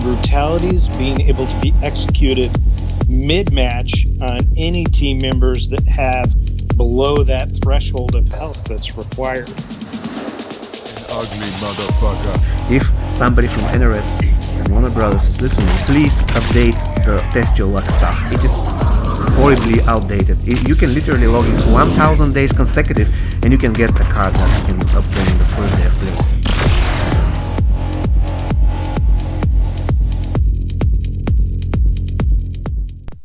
brutalities being able to be executed mid-match on any team members that have below that threshold of health that's required. Ugly motherfucker. If somebody from NRS and Warner Brothers is listening, please update the test your luck stuff. It is horribly outdated. You can literally log in 1000 days consecutive and you can get a card that you can obtain the first day of play.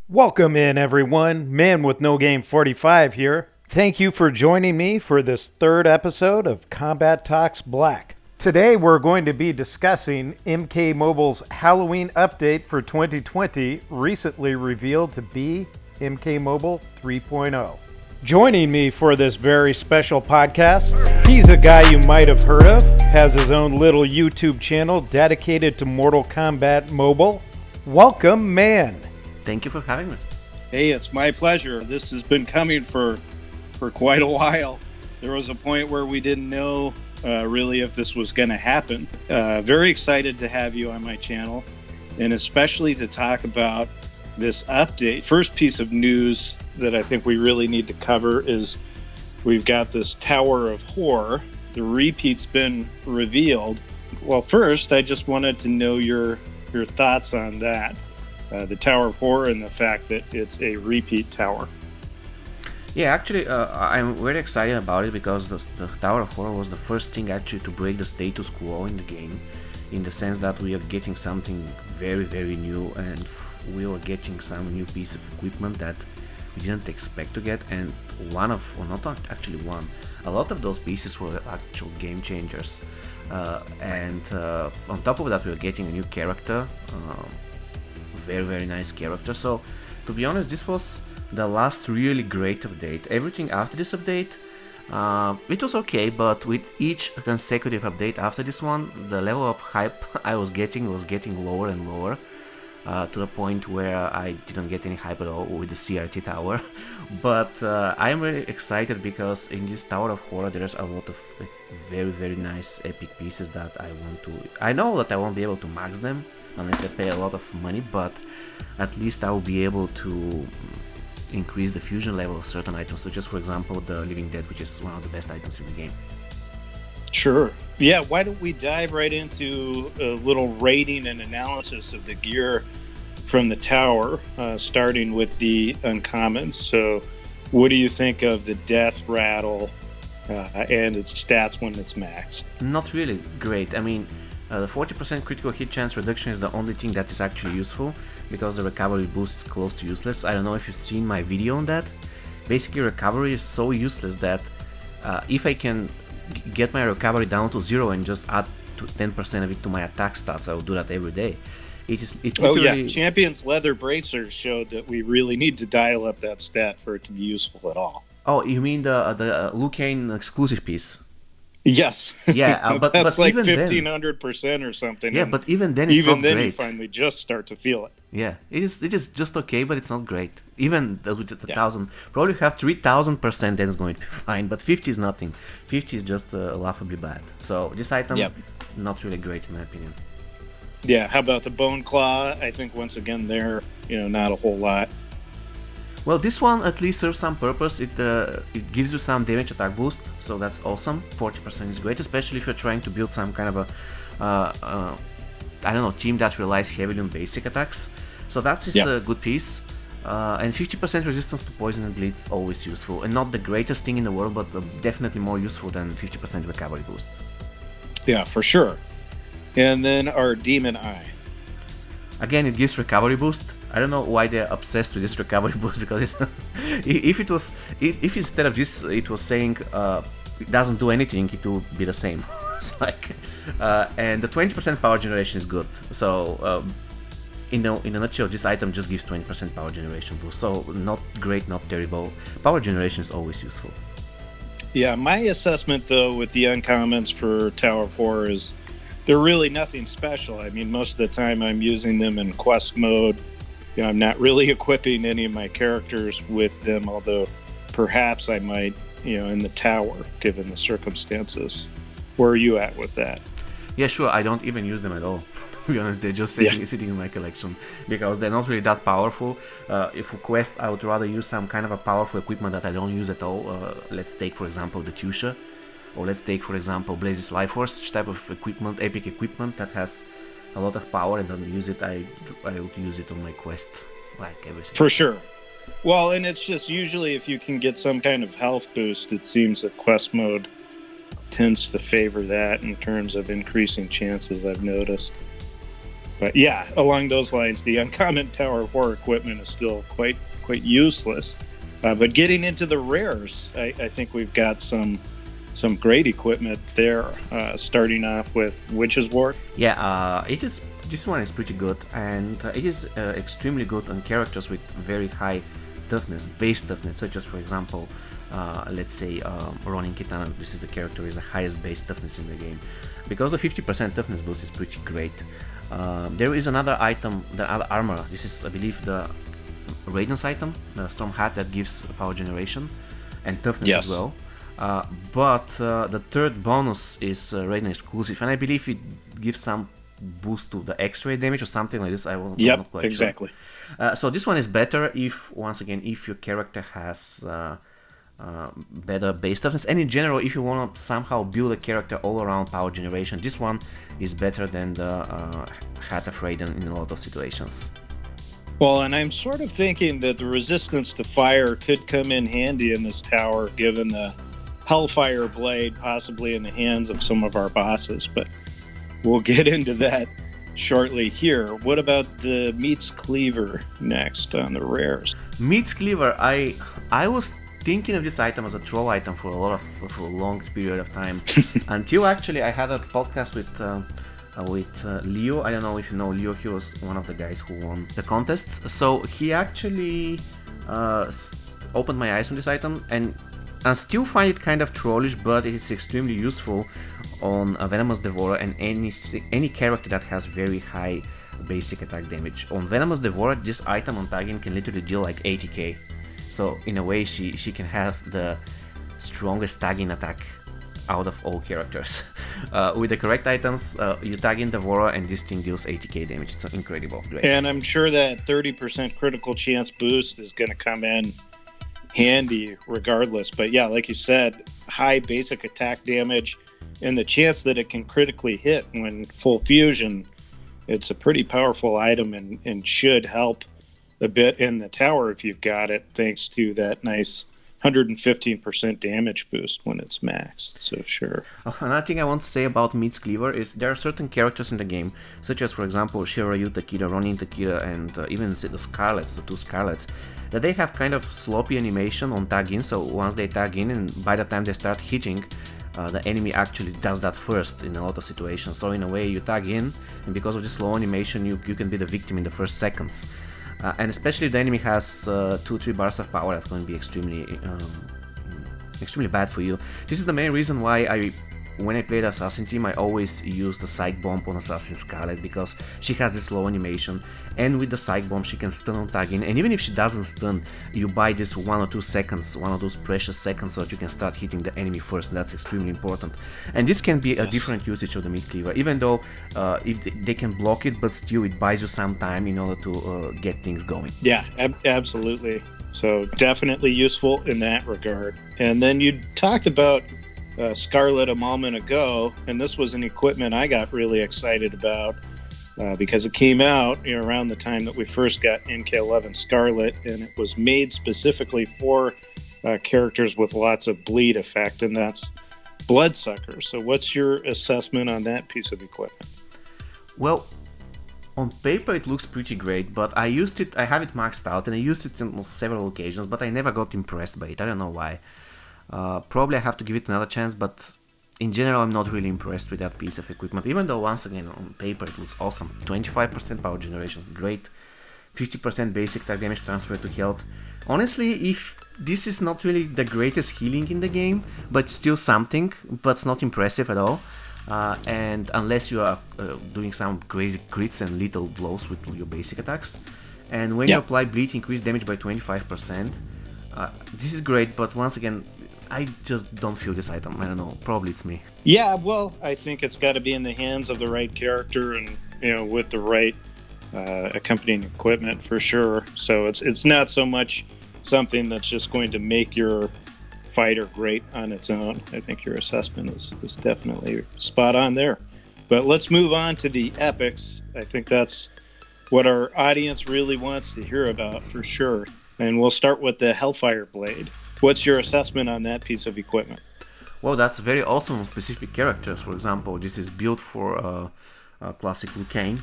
Welcome in, everyone. Man with No Game 45 here. Thank you for joining me for this third episode of Kombat Talks Black. Today we're going to be discussing MK Mobile's Halloween update for 2020, recently revealed to be MK Mobile 3.0. Joining me for this very special podcast, he's a guy you might have heard of, has his own little YouTube channel dedicated to Mortal Kombat Mobile. Welcome, man. Thank you for having us. Hey, it's my pleasure. This has been coming for quite a while. There was a point where we didn't know really if this was going to happen. Very excited to have you on my channel, and especially to talk about this update. First piece of news that I think we really need to cover is we've got this Tower of Horror. The repeat's been revealed. Well, first, I just wanted to know your thoughts on that. The Tower of Horror and the fact that it's a repeat tower. Yeah, actually, I'm very excited about it because the Tower of Horror was the first thing actually to break the status quo in the game, in the sense that we are getting something very, very new, and we are getting some new piece of equipment that we didn't expect to get, and a lot of those pieces were actual game changers. And on top of that, we are getting a new character, very, very nice character. So, to be honest, this was the last really great update. Everything after this update, it was okay, but with each consecutive update after this one, the level of hype I was getting lower and lower, to the point where I didn't get any hype at all with the CRT tower. But I'm really excited because in this Tower of Horror there's a lot of very, very nice epic pieces that I know that I won't be able to max them unless I pay a lot of money, but at least I will be able to increase the fusion level of certain items, such as, for example, the Living Dead, which is one of the best items in the game. Sure. Yeah, why don't we dive right into a little rating and analysis of the gear from the tower, starting with the uncommons. So what do you think of the death rattle and its stats when it's maxed? Not really great. I mean, the 40% critical hit chance reduction is the only thing that is actually useful, because the recovery boost is close to useless. I don't know if you've seen my video on that. Basically, recovery is so useless that if I can get my recovery down to 0 and just add 10% of it to my attack stats, I will do that every day. Literally... Champion's leather bracers showed that we really need to dial up that stat for it to be useful at all. Oh, you mean the Liu Kang exclusive piece? Yes. Yeah, but that's but like even 1500% or something. Yeah, but even then, it's not great. You finally just start to feel it. Yeah, it is just okay, but it's not great. Even with the 1000, probably have 3000%, then it's going to be fine. But 50 is nothing. 50 is just laughably bad. So this item, not really great in my opinion. Yeah. How about the Bone Claw? I think once again there, not a whole lot. Well, this one at least serves some purpose. It gives you some damage attack boost, so that's awesome. 40% is great, especially if you're trying to build some kind of a team that relies heavily on basic attacks. So that is a good piece. And 50% resistance to poison and bleed is always useful, and not the greatest thing in the world, but definitely more useful than 50% recovery boost. Yeah, for sure. And then our Demon Eye. Again, it gives recovery boost. I don't know why they're obsessed with this recovery boost, because if instead of this it was saying it doesn't do anything, it will be the same. It's like, and the 20% power generation is good. So in a nutshell, this item just gives 20% power generation boost. So not great, not terrible. Power generation is always useful. Yeah, my assessment though with the uncommons for Tower of Horror is they're really nothing special. I mean, most of the time I'm using them in quest mode. I'm not really equipping any of my characters with them, although perhaps I might, in the tower, given the circumstances. Where are you at with that? Yeah, sure. I don't even use them at all. To be honest, they're just sitting in my collection because they're not really that powerful. If for quest, I would rather use some kind of a powerful equipment that I don't use at all. Let's take, for example, the Tusha, or let's take, for example, Blaze's Life Force, such type of equipment, epic equipment that has a lot of power, and don't use it. I would use it on my quest, like everything. For sure. Well, and it's just usually if you can get some kind of health boost, it seems that quest mode tends to favor that in terms of increasing chances, I've noticed. But yeah, along those lines, the uncommon tower war equipment is still quite useless. But getting into the rares, I think we've got some great equipment there. Starting off with Witch's Ward. Yeah, it is. This one is pretty good, and it is extremely good on characters with very high toughness, base toughness, such as, for example, let's say Ronin Kitana. This is the character with the highest base toughness in the game. Because the 50% toughness boost is pretty great. There is another item, the other armor. This is, I believe, the Radiance item, the Storm Hat that gives power generation and toughness as well. But the third bonus is Radiant exclusive, and I believe it gives some boost to the X-ray damage or something like this. I'm not quite exactly. Sure. So this one is better if, once again, if your character has better base toughness, and in general, if you want to somehow build a character all around power generation, this one is better than the Hat of Raiden in a lot of situations. Well, and I'm sort of thinking that the resistance to fire could come in handy in this tower, given the Hellfire Blade possibly in the hands of some of our bosses, but we'll get into that shortly here. What about the Meats Cleaver next on the rares? Meats Cleaver, I was thinking of this item as a troll item for a long period of time until actually I had a podcast with Leo. I don't know if you know Leo. He was one of the guys who won the contests. So he actually opened my eyes on this item, and I still find it kind of trollish, but it is extremely useful on a Venomous Devourer and any character that has very high basic attack damage. On Venomous Devourer, this item on tagging can literally deal like 80k. So in a way, she can have the strongest tagging attack out of all characters. With the correct items, you tag in Devourer and this thing deals 80k damage. It's incredible. Great. And I'm sure that 30% critical chance boost is going to come in handy regardless. But yeah, like you said, high basic attack damage and the chance that it can critically hit when full fusion, it's a pretty powerful item and should help a bit in the tower if you've got it, thanks to that nice 115% damage boost when it's maxed, so sure. Another thing I want to say about Meats Cleaver is there are certain characters in the game, such as, for example, Shiryu Takeda, Ronin Takeda, and even the Scarlets, the two Scarlets, that they have kind of sloppy animation on tag in. So once they tag in, and by the time they start hitting, the enemy actually does that first in a lot of situations. So in a way, you tag in, and because of the slow animation, you can be the victim in the first seconds. And especially if the enemy has 2-3 bars of power, that's going to be extremely bad for you. This is the main reason why when I played Assassin Team, I always use the Psych Bomb on Assassin Scarlet, because she has this slow animation, and with the Psych Bomb she can stun on tagging, and even if she doesn't stun, you buy this 1 or 2 seconds, one of those precious seconds, so that you can start hitting the enemy first, and that's extremely important. And this can be a different usage of the Meat Cleaver, even though if they can block it, but still it buys you some time in order to get things going. Yeah, absolutely. So definitely useful in that regard. And then you talked about Scarlet a moment ago, and this was an equipment I got really excited about because it came out around the time that we first got MK11 Scarlet, and it was made specifically for characters with lots of bleed effect, and that's Bloodsucker. So what's your assessment on that piece of equipment? Well, on paper it looks pretty great, but I have it maxed out, and I used it on several occasions, but I never got impressed by it. I don't know why. Probably I have to give it another chance, but in general I'm not really impressed with that piece of equipment, even though once again on paper it looks awesome. 25% power generation, great. 50% basic attack damage transfer to health. Honestly, if this is not really the greatest healing in the game, but still something, but it's not impressive at all. And unless you are doing some crazy crits and lethal blows with your basic attacks. And when you apply bleed, increase damage by 25%. This is great, but once again, I just don't feel this item. I don't know. Probably it's me. Yeah, well, I think it's got to be in the hands of the right character and with the right accompanying equipment for sure. So it's not so much something that's just going to make your fighter great on its own. I think your assessment is definitely spot on there. But let's move on to the epics. I think that's what our audience really wants to hear about for sure. And we'll start with the Hellfire Blade. What's your assessment on that piece of equipment? Well, that's very awesome on specific characters. For example, this is built for classic Liu Kang.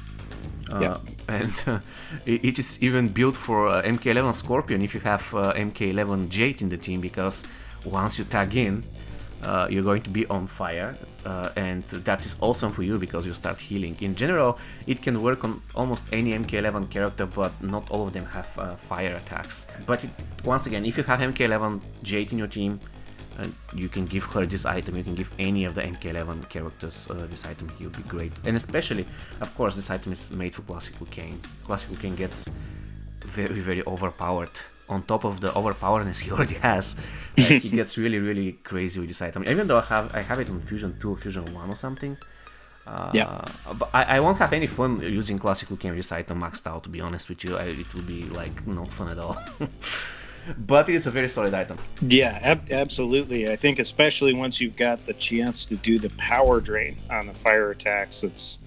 And it is even built for MK11 Scorpion if you have MK11 Jade in the team, because once you tag in, you're going to be on fire, and that is awesome for you because you start healing. In general, it can work on almost any MK11 character, but not all of them have fire attacks. But once again, if you have MK11 Jade in your team, you can give her this item, you can give any of the MK11 characters this item, he'll be great. And especially, of course, this item is made for Classic Liu Kang. Classic Liu Kang gets very, very overpowered. On top of the overpowerness he already has, he gets really, really crazy with this item. Even though I have it on Fusion 2 or Fusion 1 or something, but I won't have any fun using Classic Liu Kang with this item maxed out, to be honest with you. It will be like not fun at all. But it's a very solid item. Yeah, absolutely. I think especially once you've got the chance to do the power drain on the fire attacks, it's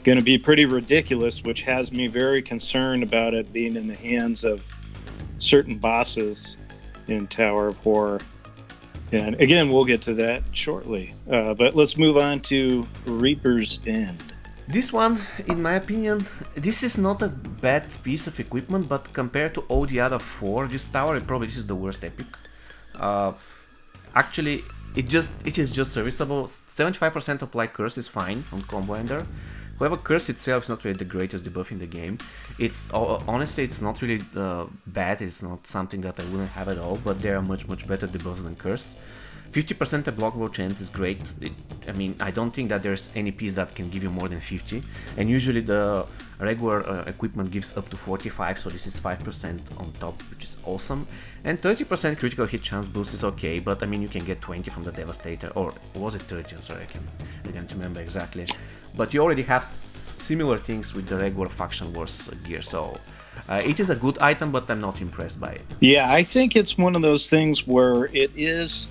going to be pretty ridiculous, which has me very concerned about it being in the hands of certain bosses in Tower of Horror. And again, we'll get to that shortly. But let's move on to Reaper's End. This one, in my opinion, this is not a bad piece of equipment, but compared to all the other four, this tower, this is the worst epic. Actually, it is just serviceable. 75% apply curse is fine on combo ender. However, curse itself is not really the greatest debuff in the game. Honestly, it's not really bad. It's not something that I wouldn't have at all, but there are much better debuffs than curse. 50% unblockable chance is great. I don't think that there's any piece that can give you more than 50, and usually the regular equipment gives up to 45, so this is 5% on top, which is awesome. And 30% critical hit chance boost is okay, but you can get 20 from the Devastator, or was it 30? I'm sorry, I can't remember exactly. But you already have similar things with the regular Faction Wars gear, so it is a good item, but I'm not impressed by it. Yeah, I think it's one of those things where it is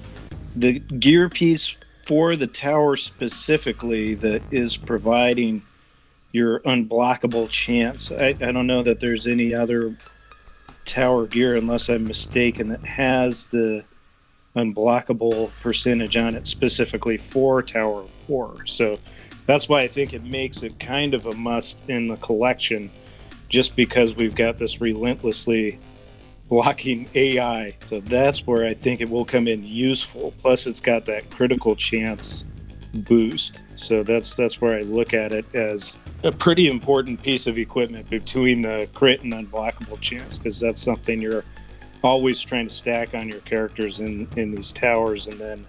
the gear piece for the tower specifically that is providing your unblockable chance. I don't know that there's any other tower gear, unless I'm mistaken, that has the unblockable percentage on it specifically for Tower of Horror. So that's why I think it makes it kind of a must in the collection, just because we've got this relentlessly blocking AI. So that's where I think it will come in useful. Plus it's got that critical chance boost. So that's where I look at it as a pretty important piece of equipment between the crit and unblockable chance, because that's something you're always trying to stack on your characters in these towers. And then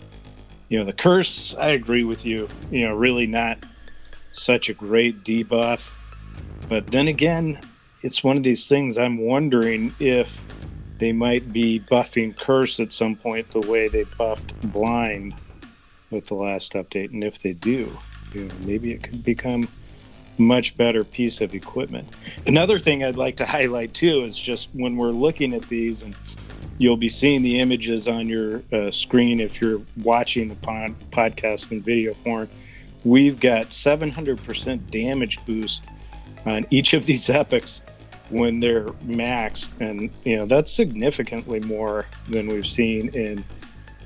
the curse, I agree with you, really not such a great debuff. But then again, it's one of these things I'm wondering if they might be buffing curse at some point the way they buffed blind with the last update. And if they do, maybe it could become a much better piece of equipment. Another thing I'd like to highlight too is just when we're looking at these, and you'll be seeing the images on your screen if you're watching the podcast in video form, we've got 700% damage boost on each of these epics when they're maxed, and that's significantly more than we've seen in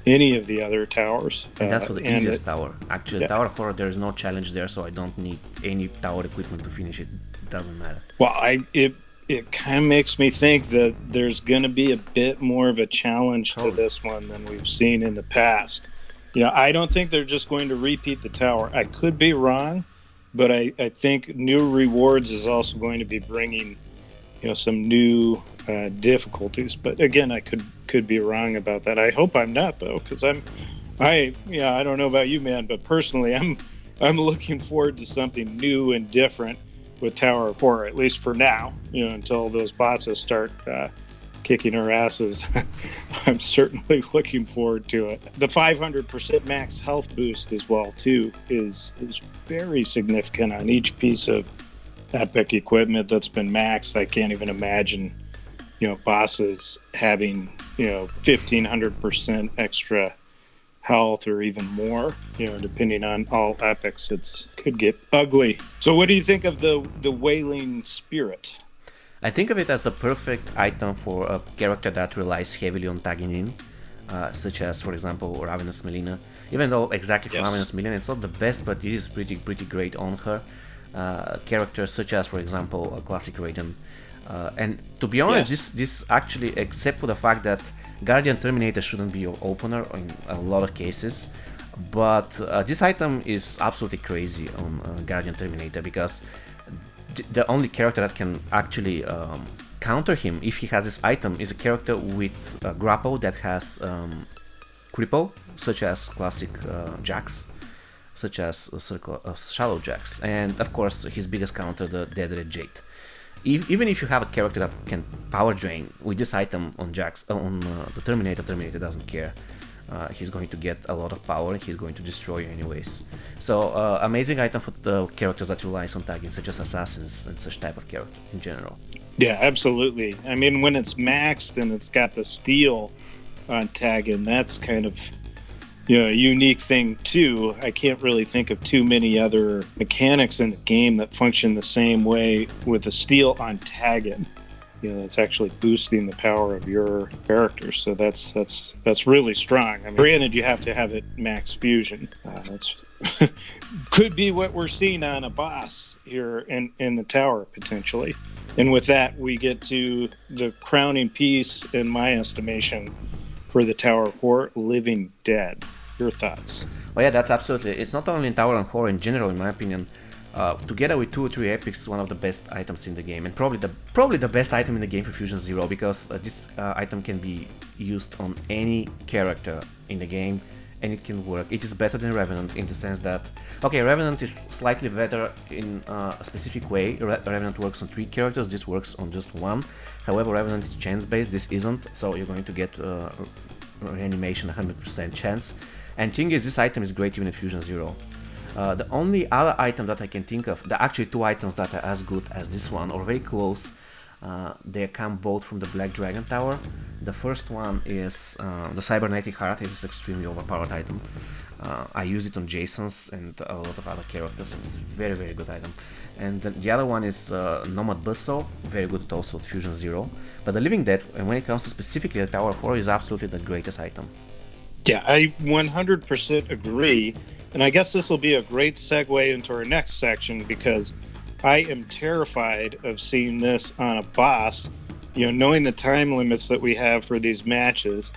any of the other towers. And that's for the easiest tower. Actually, Tower of Horror, there's no challenge there, so I don't need any tower equipment to finish it. It doesn't matter. Well, it kind of makes me think that there's going to be a bit more of a challenge to this one than we've seen in the past. I don't think they're just going to repeat the tower. I could be wrong, but I think new rewards is also going to be bringing some new difficulties. But again, I could be wrong about that. I hope I'm not, though, because I don't know about you, man, but personally I'm looking forward to something new and different with Tower of Horror, at least for now, until those bosses start kicking our asses. I'm certainly looking forward to it. The 500% max health boost as well too is very significant on each piece of epic equipment that's been maxed. I can't even imagine, bosses having 1,500% extra health or even more, depending on all epics. It could get ugly. So what do you think of the Wailing Spirit? I think of it as the perfect item for a character that relies heavily on tagging in, such as, for example, Ravenous Melina. Even though exactly for Ravenous Melina it's not the best, but it is pretty great on her. Characters such as, for example, a classic Raiden. And to be honest, this actually, except for the fact that Guardian Terminator shouldn't be your opener in a lot of cases, but this item is absolutely crazy on Guardian Terminator, because the only character that can actually counter him if he has this item is a character with a grapple that has cripple, such as classic Jax, such as Shallow Jax, and of course his biggest counter, the Dead Red Jade. Even if you have a character that can power drain with this item on Jax, the Terminator doesn't care. He's going to get a lot of power and he's going to destroy you anyways. So amazing item for the characters that relies on tagging, such as assassins and such type of character in general. Yeah, absolutely. I mean, when it's maxed and it's got the steel on tagging, that's kind of a unique thing too. I can't really think of too many other mechanics in the game that function the same way with the steel on tagging. It's actually boosting the power of your character. So that's really strong. I mean, granted, you have to have it max fusion. That's could be what we're seeing on a boss here in the tower potentially. And with that, we get to the crowning piece, in my estimation, for the Tower of Horror, Living Dead. Your thoughts? Well, yeah, that's absolutely. It's not only in Tower of Horror in general, in my opinion. Together with 2 or 3 epics, one of the best items in the game, and probably the best item in the game for Fusion Zero, because this item can be used on any character in the game, and it can work. It is better than Revenant in the sense that, okay, Revenant is slightly better in a specific way. Revenant works on 3 characters, this works on just 1. However, Revenant is chance based, this isn't, so you're going to get reanimation 100% chance. And thing is, this item is great even in Fusion Zero. The only other item that I can think of, there are actually 2 items that are as good as this one, or very close. They come both from the Black Dragon Tower. The first one is the Cybernetic Heart. It's an extremely overpowered item. I use it on Jason's and a lot of other characters, so it's a very good item. And the other one is Nomad Buzzsaw, very good also at Fusion Zero. But the Living Dead, and when it comes to specifically the Tower of Horror, is absolutely the greatest item. Yeah, I 100% agree. And I guess this will be a great segue into our next section, because I am terrified of seeing this on a boss, knowing the time limits that we have for these matches,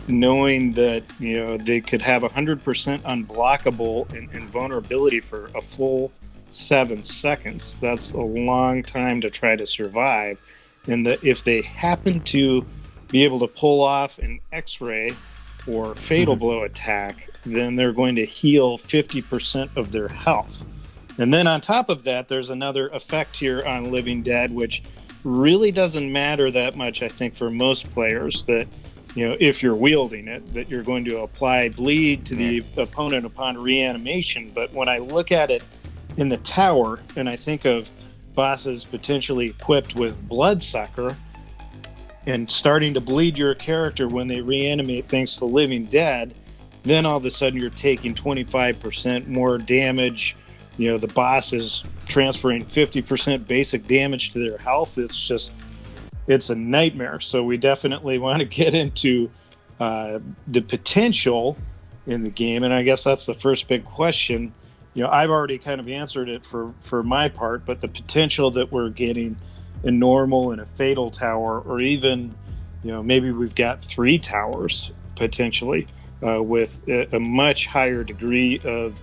knowing that, they could have 100% unblockable and vulnerability for a full 7 seconds. That's a long time to try to survive. And that if they happen to be able to pull off an X-ray or fatal blow attack, then they're going to heal 50% of their health. And then on top of that, there's another effect here on Living Dead, which really doesn't matter that much, I think, for most players, that, if you're wielding it, that you're going to apply bleed to the opponent upon reanimation. But when I look at it in the tower, and I think of bosses potentially equipped with Bloodsucker, and starting to bleed your character when they reanimate thanks to Living Dead, then all of a sudden you're taking 25% more damage. The boss is transferring 50% basic damage to their health. It's a nightmare. So we definitely want to get into the potential in the game. And I guess that's the first big question. I've already kind of answered it for my part, but the potential that we're getting a normal and a fatal tower, or even, maybe we've got 3 towers potentially with a much higher degree of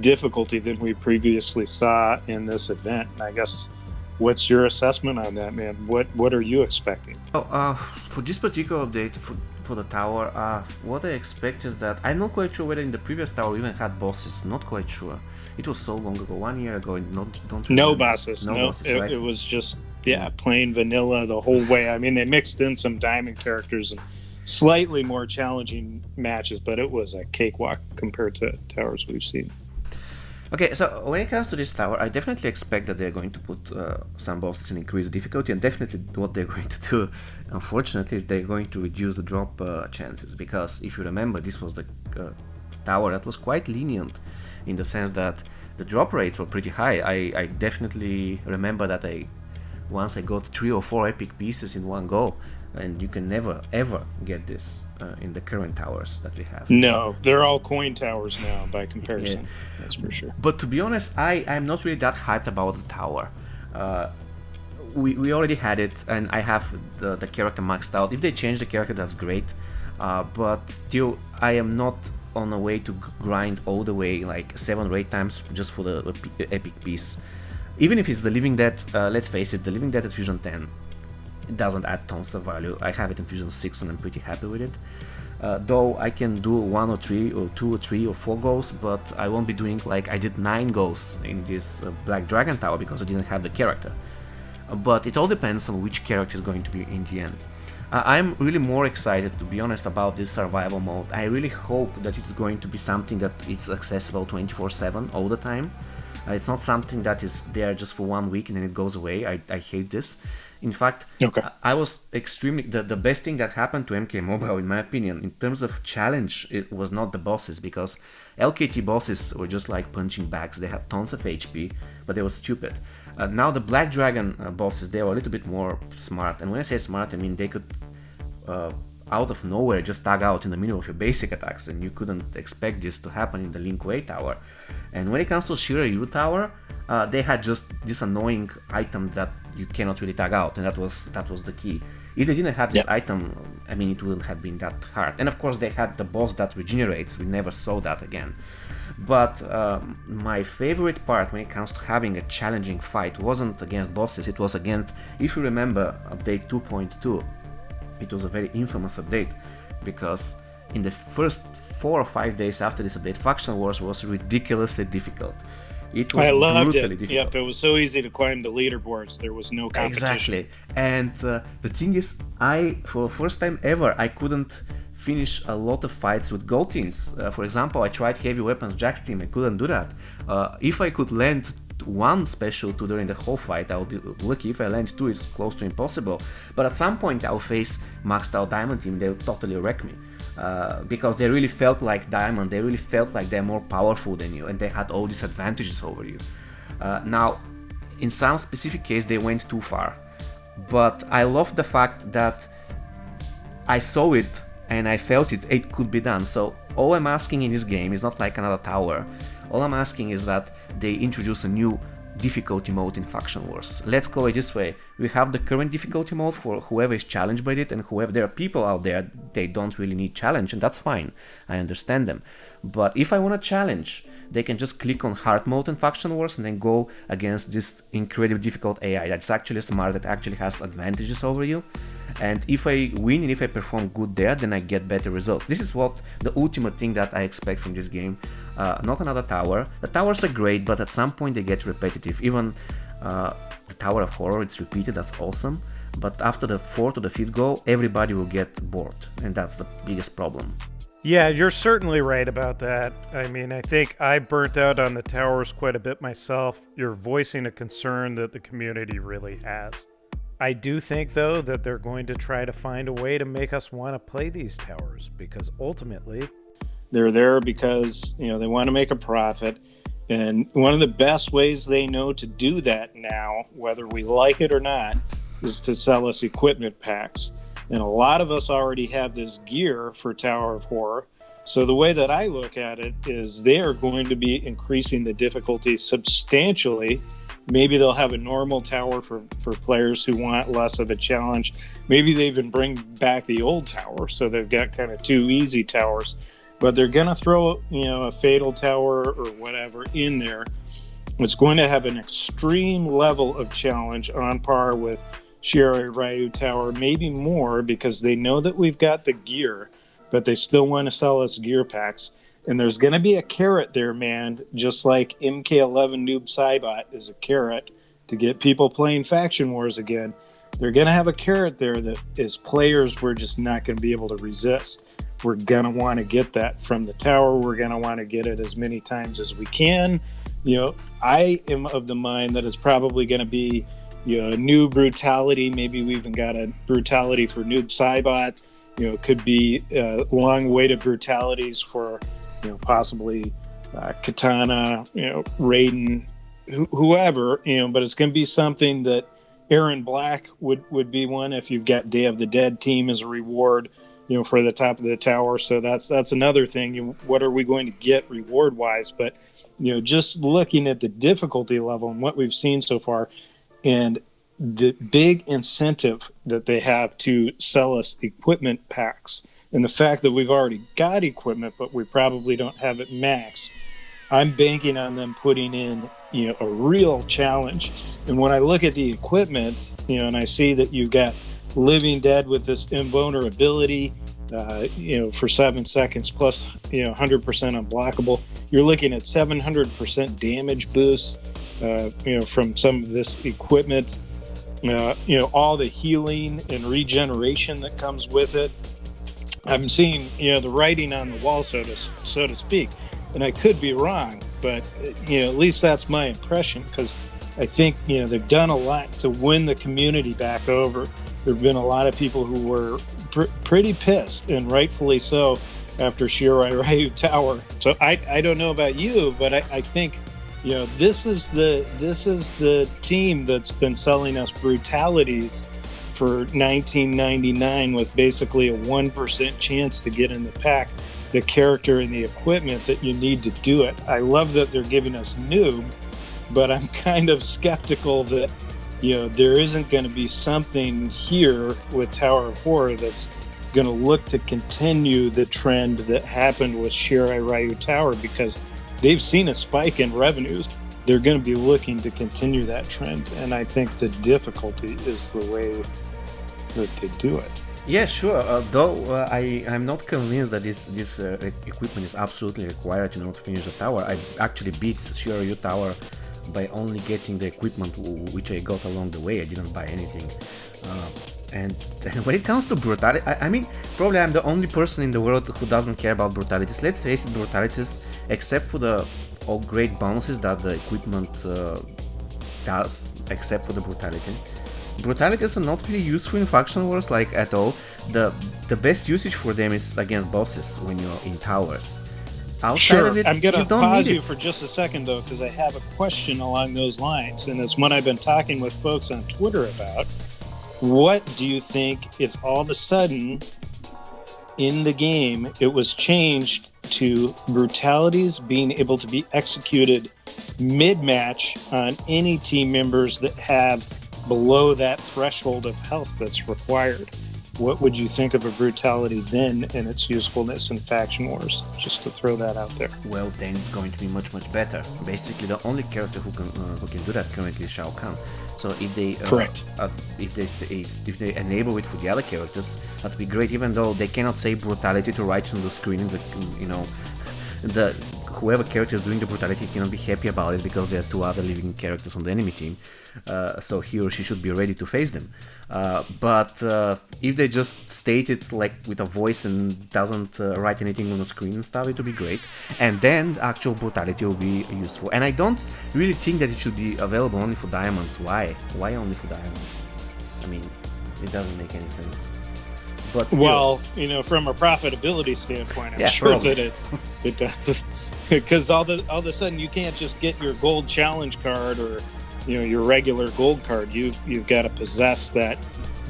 difficulty than we previously saw in this event. And I guess, what's your assessment on that, man? What are you expecting? For this particular update for the tower, what I expect is that I'm not quite sure whether in the previous tower we even had bosses. Not quite sure. It was so long ago, 1 year ago. Don't No remember. bosses. No No, bosses, right? it was just plain vanilla the whole way. I mean, they mixed in some diamond characters and slightly more challenging matches, but it was a cakewalk compared to towers we've seen. Okay, so when it comes to this tower, I definitely expect that they're going to put some bosses in increased difficulty, and definitely what they're going to do, unfortunately, is they're going to reduce the drop chances, because if you remember, this was the tower that was quite lenient in the sense that the drop rates were pretty high. I definitely remember that once I got 3 or 4 epic pieces in one go, and you can never ever get this in the current towers that we have. No, they're all coin towers now by comparison. Yeah. That's for sure. But to be honest, I'm not really that hyped about the tower. We already had it, and I have the character maxed out. If they change the character, that's great. But still, I am not on a way to grind all the way like 7 or 8 times just for the epic piece. Even if it's the Living Dead, let's face it, the Living Dead at Fusion 10, it doesn't add tons of value. I have it in Fusion 6 and I'm pretty happy with it. Though I can do 1 or 3 or 2 or 3 or 4 goes, but I won't be doing like I did 9 goes in this Black Dragon Tower because I didn't have the character. But it all depends on which character is going to be in the end. I'm really more excited, to be honest, about this survival mode. I really hope that it's going to be something that is accessible 24/7 all the time. It's not something that is there just for 1 week and then it goes away. I hate this. In fact, I was extremely... The best thing that happened to MK Mobile, in my opinion, in terms of challenge, it was not the bosses, because LKT bosses were just like punching bags. They had tons of HP, but they were stupid. Now the Black Dragon bosses, they were a little bit more smart. And when I say smart, I mean they could, out of nowhere, just tag out in the middle of your basic attacks, and you couldn't expect this to happen in the Link Way Tower. And when it comes to Shiryu Tower, they had just this annoying item that you cannot really tag out, and that was the key. If they didn't have this item, I mean, it wouldn't have been that hard. And of course, they had the boss that regenerates. We never saw that again. But my favorite part when it comes to having a challenging fight wasn't against bosses. It was against, if you remember, update 2.2. It was a very infamous update, because in the first 4 or 5 days after this update, Faction Wars was ridiculously difficult. It was brutally difficult. Yep, it was so easy to climb the leaderboards. There was no competition. Exactly. And the thing is, for the first time ever, I couldn't finish a lot of fights with gold teams. For example, I tried heavy weapons Jack's team, I couldn't do that. If I could land 1 special 2 during the whole fight, I would be lucky. If I land 2, it's close to impossible. But at some point I'll face maxed out Diamond team, they would totally wreck me. Because they really felt like Diamond, they really felt like they're more powerful than you, and they had all these advantages over you. Now, in some specific case, they went too far. But I love the fact that I saw it and I felt it could be done. So all I'm asking in this game is not like another tower. All I'm asking is that they introduce a new difficulty mode in Faction Wars. Let's call it this way. We have the current difficulty mode for whoever is challenged by it, and whoever, there are people out there, they don't really need challenge, and that's fine. I understand them. But if I want to challenge, they can just click on hard mode in Faction Wars and then go against this incredibly difficult AI that's actually smart, that actually has advantages over you. And if I win and if I perform good there, then I get better results. This is what the ultimate thing that I expect from this game. Not another tower. The towers are great, but at some point they get repetitive. Even the Tower of Horror, it's repeated, that's awesome. But after the 4th or the 5th go, everybody will get bored. And that's the biggest problem. Yeah, you're certainly right about that. I mean, I think I burnt out on the towers quite a bit myself. You're voicing a concern that the community really has. I do think, though, that they're going to try to find a way to make us want to play these towers, because ultimately they're there because, they want to make a profit. And one of the best ways they know to do that now, whether we like it or not, is to sell us equipment packs. And a lot of us already have this gear for Tower of Horror. So the way that I look at it is they are going to be increasing the difficulty substantially. Maybe they'll have a normal tower for players who want less of a challenge. Maybe they even bring back the old tower, so they've got kind of 2 easy towers. But they're going to throw, a fatal tower or whatever in there. It's going to have an extreme level of challenge on par with Shirai Ryu Tower, maybe more, because they know that we've got the gear, but they still want to sell us gear packs. And there's going to be a carrot there, man, just like MK11 Noob Saibot is a carrot to get people playing Faction Wars again. They're going to have a carrot there that as players, we're just not going to be able to resist. We're going to want to get that from the tower. We're going to want to get it as many times as we can. I am of the mind that it's probably going to be, a new brutality. Maybe we even got a brutality for Noob Saibot. It could be long-awaited brutalities for, possibly Katana, Raiden, whoever, but it's going to be something that Aaron Black would be one if you've got Day of the Dead team as a reward, for the top of the tower. So that's another thing. What are we going to get reward-wise? But, just looking at the difficulty level and what we've seen so far and the big incentive that they have to sell us equipment packs and the fact that we've already got equipment, but we probably don't have it maxed, I'm banking on them putting in, a real challenge. And when I look at the equipment, and I see that you've got Living Dead with this invulnerability, for 7 seconds plus, 100% unblockable, you're looking at 700% damage boost, from some of this equipment, all the healing and regeneration that comes with it. I'm seeing, the writing on the wall, so to speak. And I could be wrong, but, at least that's my impression, because I think, they've done a lot to win the community back over. There have been a lot of people who were pretty pissed, and rightfully so, after Shirai Ryu Tower. So I don't know about you, but I think, this is the team that's been selling us brutalities for $19.99 with basically a 1% chance to get in the pack the character and the equipment that you need to do it. I love that they're giving us Noob, but I'm kind of skeptical that, there isn't going to be something here with Tower of Horror that's going to look to continue the trend that happened with Shirai Ryu Tower, because they've seen a spike in revenues. They're going to be looking to continue that trend, and I think the difficulty is the way that they do it. Yeah, sure. I'm not convinced that this equipment is absolutely required in order to finish the tower. I actually beat Shiryu Tower by only getting the equipment which I got along the way. I didn't buy anything. And when it comes to brutality, I mean, probably I'm the only person in the world who doesn't care about brutalities. Let's face it, brutalities, except for the all great bonuses that the equipment does, except for the brutality. Brutalities are not really useful in faction wars, like at all. The best usage for them is against bosses when you're in towers. Outside Sure. of it, I'm going to you don't pause need you it. for just a second, though, because I have a question along those lines, and it's one I've been talking with folks on Twitter about. What do you think if all of a sudden in the game it was changed to brutalities being able to be executed mid-match on any team members that have below that threshold of health that's required? What would you think of a brutality then and its usefulness in Faction Wars? Just to throw that out there. Well, then it's going to be much better. Basically, the only character who can do that currently is Shao Kahn. So if they Correct. If they enable it for the other characters, that would be great. Even though they cannot say brutality to write on the screen, the whoever character is doing the brutality cannot be happy about it because there are two other living characters on the enemy team. So he or she should be ready to face them. But if they just state it like with a voice and doesn't write anything on the screen and stuff, it would be great. And then actual brutality will be useful. And I don't really think that it should be available only for diamonds. Why? Why only for diamonds? I mean, it doesn't make any sense. But still, Well, from a profitability standpoint, I'm Yeah, sure probably. that it does. Because all of a sudden you can't just get your gold challenge card or your regular gold card. You've got to possess that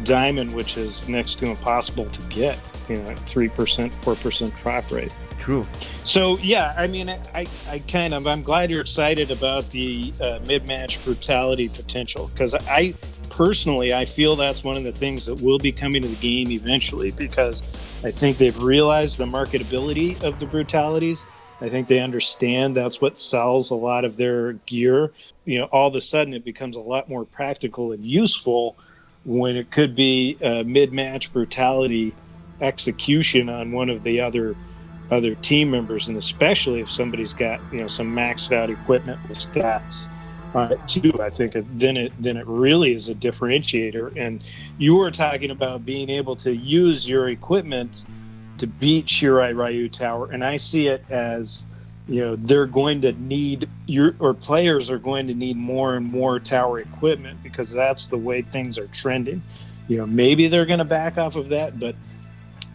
diamond, which is next to impossible to get. 3%, 4% drop rate. True. So yeah, I mean, I'm glad you're excited about the mid-match brutality potential, because I feel that's one of the things that will be coming to the game eventually, because I think they've realized the marketability of the brutalities. I think they understand that's what sells a lot of their gear. All of a sudden it becomes a lot more practical and useful when it could be a mid-match brutality execution on one of the other other team members, and especially if somebody's got some maxed out equipment with stats on it too. I think then it really is a differentiator. And you were talking about being able to use your equipment to beat Shirai Ryu Tower, and I see it as they're going to need players are going to need more and more tower equipment, because that's the way things are trending. Maybe they're going to back off of that, but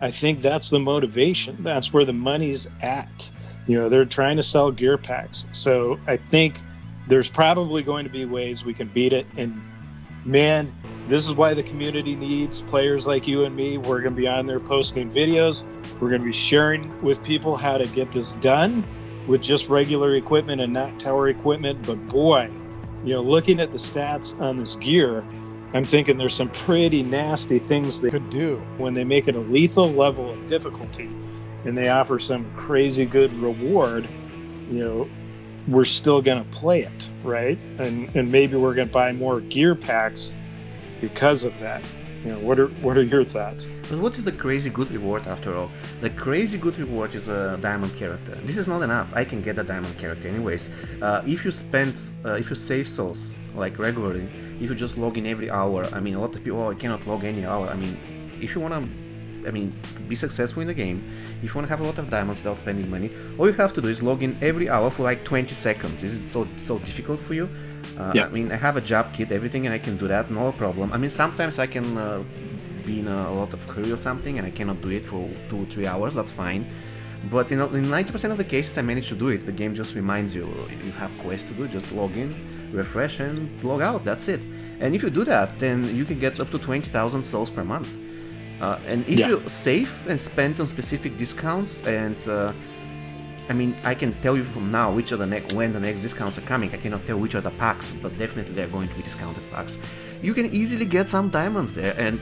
I think that's the motivation. That's where the money's at. They're trying to sell gear packs. So I think there's probably going to be ways we can beat it. And man, this is why the community needs players like you and me. We're going to be on there posting videos. We're going to be sharing with people how to get this done with just regular equipment and not tower equipment. But boy, looking at the stats on this gear, I'm thinking there's some pretty nasty things they could do when they make it a lethal level of difficulty and they offer some crazy good reward. We're still going to play it, right? And maybe we're going to buy more gear packs because of that. What are your thoughts? But what is the crazy good reward after all? The crazy good reward is a diamond character. This is not enough. I can get a diamond character anyways. If you save souls like regularly, if you just log in every hour, a lot of people, I cannot log any hour. If you wanna, be successful in the game, if you wanna have a lot of diamonds without spending money, all you have to do is log in every hour for like 20 seconds. Is it so difficult for you? Yeah. I have a job kit, everything, and I can do that, no problem. Sometimes I can be in a lot of hurry or something, and I cannot do it for 2 or 3 hours, that's fine. But in 90% of the cases I manage to do it. The game just reminds you have quests to do, just log in, refresh, and log out, that's it. And if you do that, then you can get up to 20,000 souls per month. And if you save and spend on specific discounts, and I can tell you from now which are when the next discounts are coming. I cannot tell which are the packs, but definitely they're going to be discounted packs. You can easily get some diamonds there, and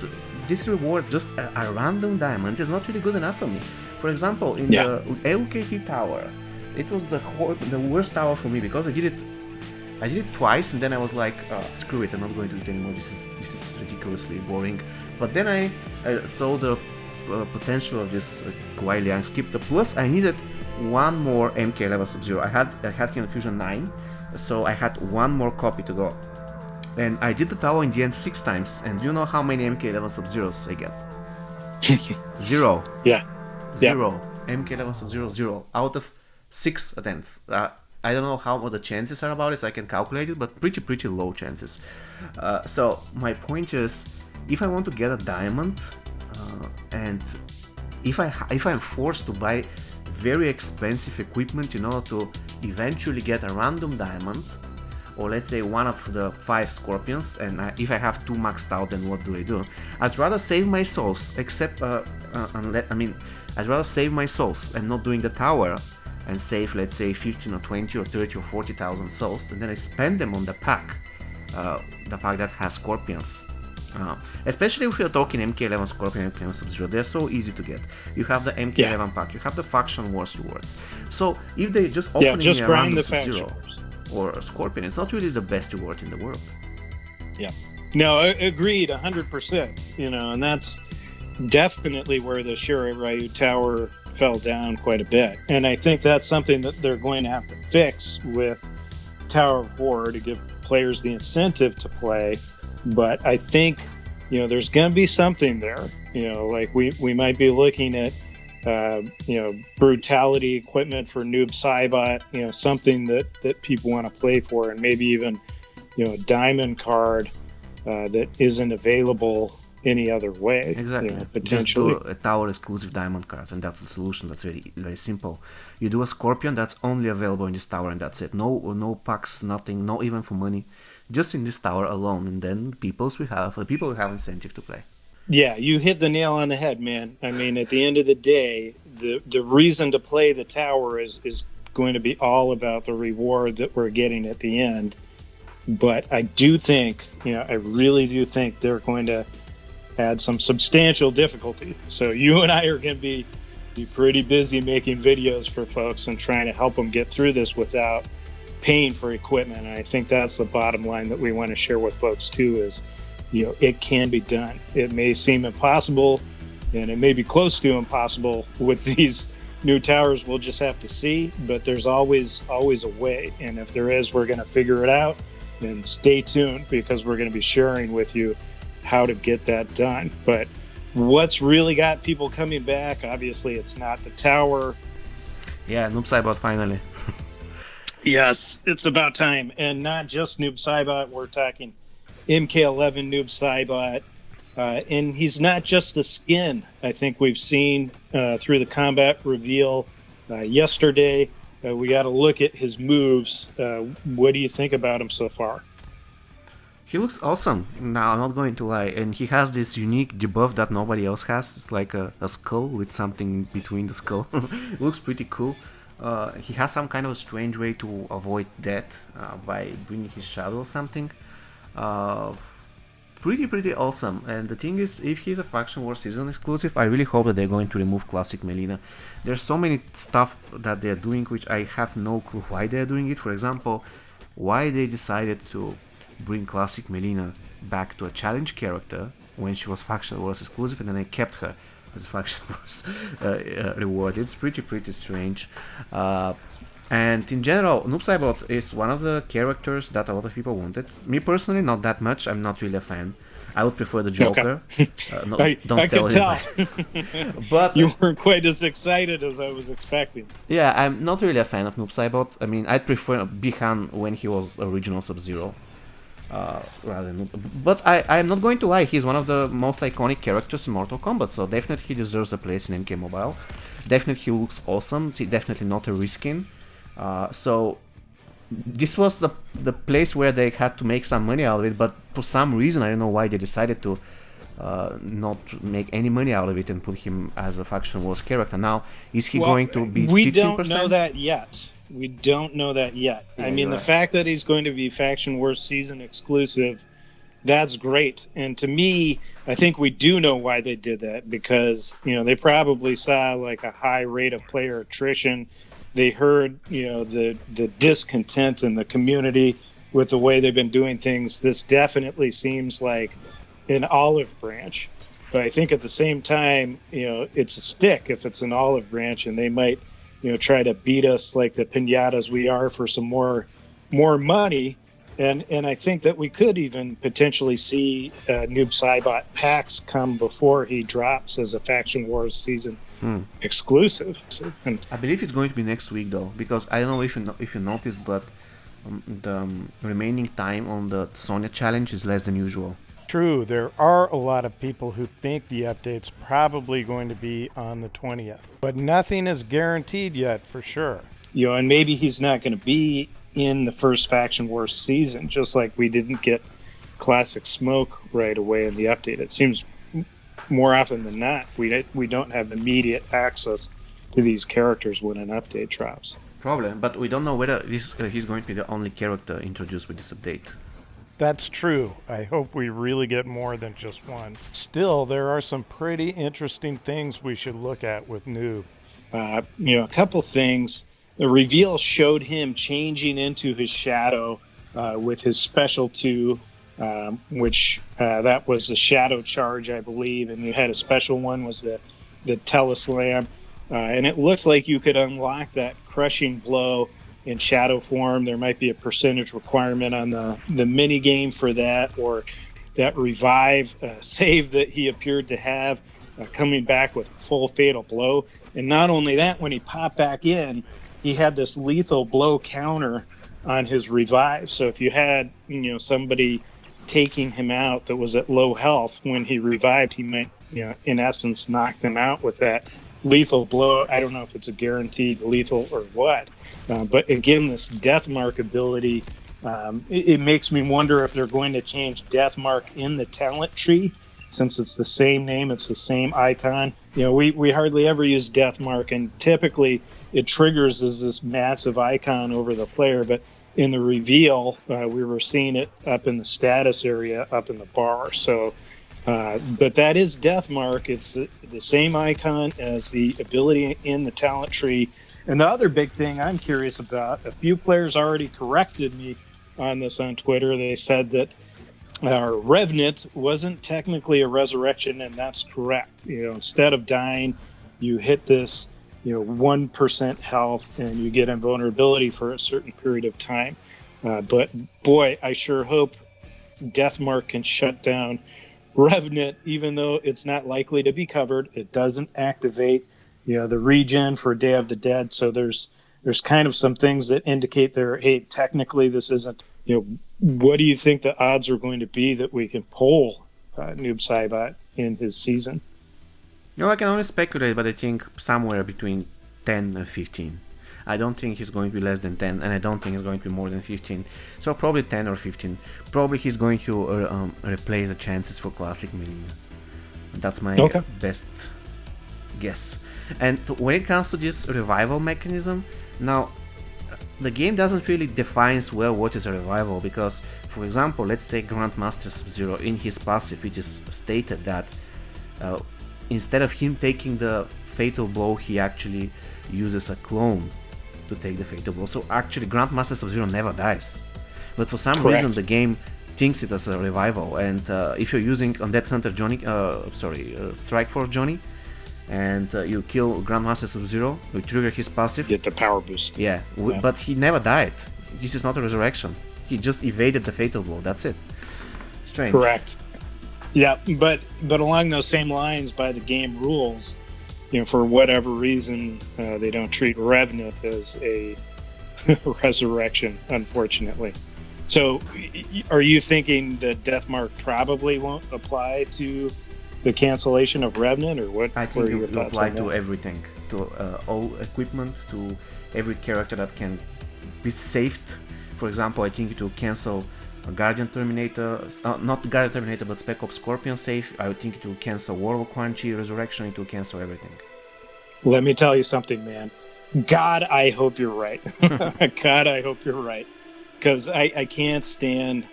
this reward, just a random diamond, is not really good enough for me. For example, in the LKT tower, it was the worst tower for me, because I did it twice, and then I was like, screw it, I'm not going to do it anymore. This is ridiculously boring. But then I saw the potential of this Kuai Liang skip. Plus, I needed one more MK11 Sub-Zero. I had him in Fusion 9, so I had one more copy to go. And I did the tower in the end 6 times, and do you know how many MK11 Sub-Zeros I get? 0. Yeah. 0. MK11 Sub-Zero 0 out of 6 attempts. I don't know how the chances are about it, so I can calculate it, but pretty low chances. So my point is, if I want to get a diamond, and if I'm forced to buy very expensive equipment in order to eventually get a random diamond, or let's say one of the 5 scorpions, and if I have 2 maxed out, then what do? I'd rather save my souls, I'd rather save my souls and not doing the tower, and save, let's say, 15 or 20 or 30 or 40,000 souls, and then I spend them on the pack that has scorpions. Especially if you're talking MK11 Scorpion, MK11 Sub-Zero, they're so easy to get. You have the MK11 pack, you have the Faction Wars rewards. So if they just offer me a random Sub-Zero or a Scorpion, it's not really the best reward in the world. Yeah. No, agreed 100%. And that's definitely where the Shirai Ryu Tower fell down quite a bit. And I think that's something that they're going to have to fix with Tower of War to give players the incentive to play. But I think, there's going to be something there. Like we might be looking at, brutality equipment for Noob Saibot, something that people want to play for, and maybe even, a diamond card that isn't available any other way. Exactly. Potentially. Just do a tower exclusive diamond card, and that's the solution. That's very, very simple. You do a Scorpion that's only available in this tower, and that's it. No packs, nothing, no even for money. Just in this tower alone, and then people will have incentive to play. Yeah, you hit the nail on the head, man. At the end of the day, the reason to play the tower is going to be all about the reward that we're getting at the end. But I do think, I really do think they're going to add some substantial difficulty. So you and I are going to be pretty busy making videos for folks and trying to help them get through this without paying for equipment. And I think that's the bottom line that we want to share with folks too, is it can be done. It may seem impossible, and it may be close to impossible with these new towers, we'll just have to see. But there's always a way, and if there is, we're going to figure it out. And stay tuned, because we're going to be sharing with you how to get that done. But what's really got people coming back, obviously, it's not the tower. Yeah, Noob Saibot finally. Yes, it's about time. And not just Noob Saibot, we're talking MK11 Noob Saibot. And he's not just a skin. I think we've seen through the combat reveal yesterday. We got to look at his moves. What do you think about him so far? He looks awesome. Now, I'm not going to lie. And he has this unique debuff that nobody else has. It's like a skull with something between the skull. It looks pretty cool. He has some kind of a strange way to avoid death by bringing his shadow or something. Pretty awesome. And the thing is, if he's a Faction War season exclusive, I really hope that they're going to remove Classic Melina. There's so many stuff that they're doing which I have no clue why they're doing it. For example, why they decided to bring Classic Melina back to a challenge character when she was Faction Wars exclusive, and then they kept her as Faction Wars reward. It's pretty strange. And in general, Noob Saibot is one of the characters that a lot of people wanted. Me personally, not that much. I'm not really a fan. I would prefer the Joker. Okay. I can tell. But you weren't quite as excited as I was expecting. Yeah, I'm not really a fan of Noob Saibot. I mean, I'd prefer Bihan when he was original Sub-Zero. Rather than, but I'm not going to lie, he's one of the most iconic characters in Mortal Kombat, so definitely he deserves a place in MK Mobile. Definitely he looks awesome. He's definitely not a reskin. So this was the place where they had to make some money out of it, but for some reason, I don't know why they decided to not make any money out of it and put him as a Faction Wars character. Now, is he going to be 15%? We don't know that yet. Yeah, I mean, the fact that he's going to be Faction Wars season exclusive, that's great. And to me, I think we do know why they did that, because, they probably saw like a high rate of player attrition. They heard, the discontent in the community with the way they've been doing things. This definitely seems like an olive branch. But I think at the same time, it's a stick if it's an olive branch, and they might, try to beat us like the piñatas we are for some more money. And I think that we could even potentially see Noob Saibot packs come before he drops as a Faction Wars season exclusive. And I believe it's going to be next week though, because I don't know if you noticed, but the remaining time on the Sonya challenge is less than usual. True, there are a lot of people who think the update's probably going to be on the 20th, but nothing is guaranteed yet for sure. And maybe he's not going to be in the first Faction Wars season, just like we didn't get Classic Smoke right away in the update. It seems more often than not we don't have immediate access to these characters when an update drops. Probably, but we don't know whether he's going to be the only character introduced with this update. That's true. I hope we really get more than just one. Still, there are some pretty interesting things we should look at with Noob. A couple things. The reveal showed him changing into his shadow with his special 2, which that was a shadow charge, I believe, and you had a special one was the teleslam, and it looks like you could unlock that crushing blow in shadow form. There might be a percentage requirement on the mini game for that, or that revive save that he appeared to have coming back with full fatal blow. And not only that, when he popped back in, he had this lethal blow counter on his revive. So if you had somebody taking him out that was at low health, when he revived, he might in essence knock them out with that lethal blow. I don't know if it's a guaranteed lethal or what, but again, this death mark ability, it makes me wonder if they're going to change death mark in the talent tree, since it's the same name, it's the same icon. We hardly ever use death mark, and typically it triggers as this massive icon over the player, but in the reveal, we were seeing it up in the status area, up in the bar. So but that is death mark. It's the same icon as the ability in the talent tree. And the other big thing I'm curious about, a few players already corrected me on this on Twitter. They said that Revenant wasn't technically a resurrection, and that's correct. Instead of dying, you hit this 1% health and you get invulnerability for a certain period of time. But boy, I sure hope Deathmark can shut down Revenant, even though it's not likely to be covered. It doesn't activate, the regen for Day of the Dead. So there's kind of some things that indicate hey, technically this isn't. What do you think the odds are going to be that we can pull Noob Saibot in his season? No, I can only speculate, but I think somewhere between 10 and 15. I don't think he's going to be less than 10, and I don't think he's going to be more than 15. So probably 10 or 15. Probably he's going to replace the chances for Classic Melee. That's my best guess. And when it comes to this revival mechanism, now the game doesn't really define well what is a revival, because, for example, let's take Grandmaster Sub-Zero. In his passive, it is stated that instead of him taking the fatal blow, he actually uses a clone to take the fatal blow. So actually Grandmaster Sub-Zero never dies, but for some reason the game thinks it as a revival. And if you're using Undead Hunter Johnny, Strike Force Johnny, and you kill Grandmaster Sub-Zero, you trigger his passive, get the power boost. But he never died. This is not a resurrection. He just evaded the fatal blow. That's it. Strange. Correct. Yeah, but along those same lines, by the game rules, for whatever reason, they don't treat Revenant as a resurrection, unfortunately. So, are you thinking that Deathmark probably won't apply to the cancellation of Revenant, or what? I think it will apply to everything, to all equipment, to every character that can be saved. For example, I think it will cancel Guardian Terminator, not Guardian Terminator, but Spec Ops Scorpion save. I think it will cancel World of Quan Chi Resurrection. It will cancel everything. Let me tell you something, man. God, I hope you're right. God, I hope you're right, because I can't stand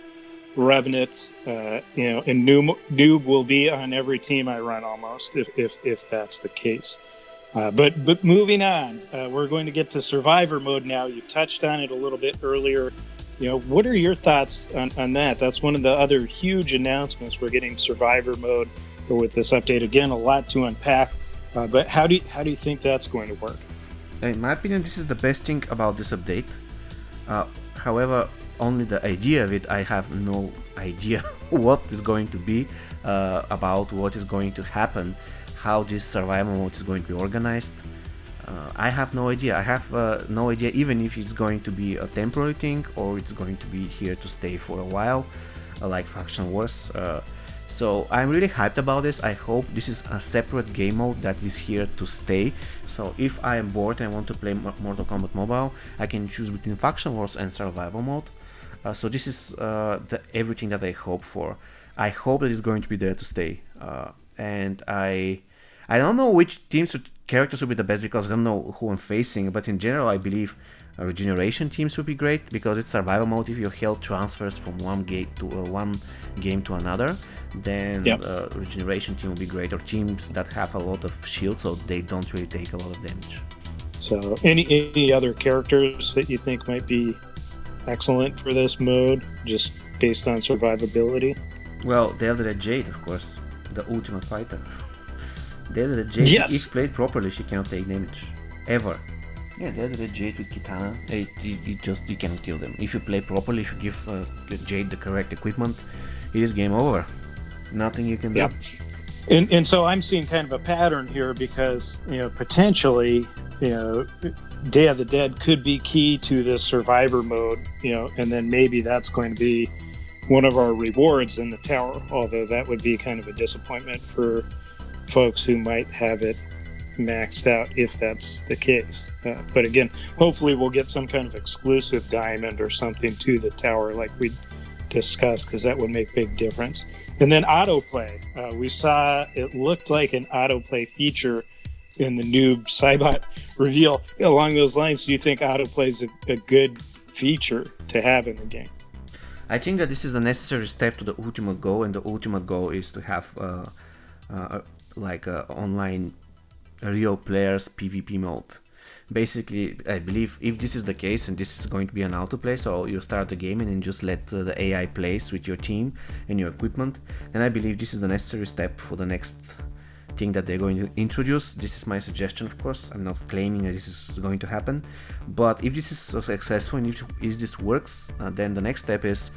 Revenant. And Noob will be on every team I run almost, if that's the case. But moving on, we're going to get to Survivor mode now. You touched on it a little bit earlier. What are your thoughts on that? That's one of the other huge announcements. We're getting Survivor mode with this update. Again, a lot to unpack. But how do you think that's going to work? In my opinion, this is the best thing about this update. However, only the idea of it, I have no idea what is going to be about, what is going to happen, how this survival mode is going to be organized. I have no idea. I have no idea even if it's going to be a temporary thing or it's going to be here to stay for a while, like Faction Wars. So I'm really hyped about this. I hope this is a separate game mode that is here to stay. So if I am bored and want to play Mortal Kombat Mobile, I can choose between Faction Wars and Survival mode. So this is everything that I hope for. I hope that it's going to be there to stay. And I don't know which teams or characters will be the best, because I don't know who I'm facing, but in general I believe regeneration teams would be great, because it's survival mode. If your health transfers from one game to another, then regeneration team will be great, or teams that have a lot of shield so they don't really take a lot of damage. So any other characters that you think might be excellent for this mode, just based on survivability? Well, the Elder Jade, of course, the ultimate fighter. The Elder Jade, if played properly, she cannot take damage ever. Yeah, the Elder Jade with Kitana, you cannot kill them. If you play properly, if you give the Jade the correct equipment, it is game over. Nothing you can do. Yeah. And so I'm seeing kind of a pattern here, because potentially Day of the Dead could be key to this survivor mode, and then maybe that's going to be one of our rewards in the tower, although that would be kind of a disappointment for folks who might have it maxed out if that's the case. But again, hopefully we'll get some kind of exclusive diamond or something to the tower like we discussed, because that would make big difference. And then autoplay. We saw it looked like an autoplay feature in the Noob Saibot reveal. Along those lines, do you think autoplay is a good feature to have in the game? I think that this is the necessary step to the ultimate goal, and the ultimate goal is to have online real players PvP mode. Basically, I believe if this is the case, and this is going to be an autoplay, so you start the game and then just let the AI plays with your team and your equipment, and I believe this is the necessary step for the next think that they're going to introduce. This is my suggestion, of course. I'm not claiming that this is going to happen, but if this is successful and if this works, then the next step is,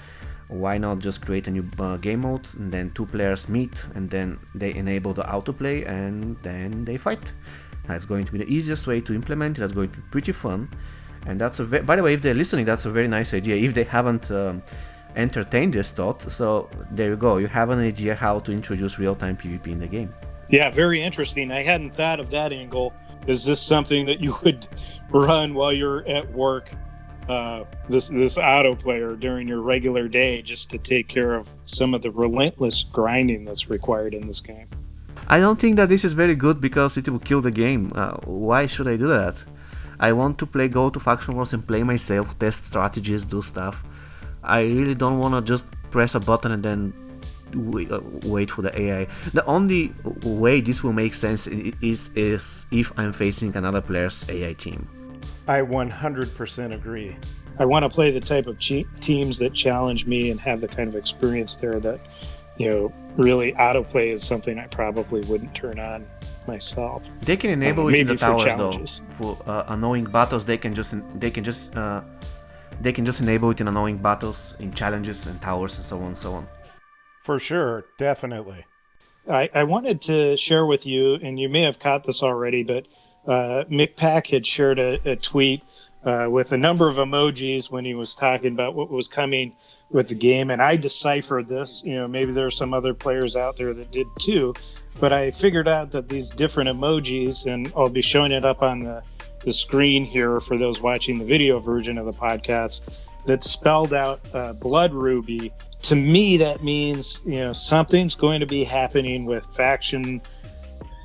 why not just create a new game mode, and then 2 players meet, and then they enable the autoplay, and then they fight. That's going to be the easiest way to implement it. That's going to be pretty fun, and that's by the way, if they're listening, that's a very nice idea. If they haven't entertained this thought, so there you go. You have an idea how to introduce real-time PvP in the game. Yeah, very interesting. I hadn't thought of that angle. Is this something that you would run while you're at work? This autoplayer during your regular day, just to take care of some of the relentless grinding that's required in this game. I don't think that this is very good because it will kill the game. Why should I do that? I want to go to Faction Wars and play myself, test strategies, do stuff. I really don't want to just press a button and then wait for the AI. The only way this will make sense is if I'm facing another player's AI team. I 100% agree. I want to play the type of teams that challenge me and have the kind of experience there that, really autoplay is something I probably wouldn't turn on myself. They can enable it in the towers though. For annoying battles, they can just enable it in annoying battles, in challenges and towers and so on and so on. For sure, definitely. I wanted to share with you, and you may have caught this already, but McPack had shared a tweet with a number of emojis when he was talking about what was coming with the game, and I deciphered this. Maybe there are some other players out there that did too, but I figured out that these different emojis, and I'll be showing it up on the screen here for those watching the video version of the podcast, that spelled out Blood Ruby. To me, that means something's going to be happening with Faction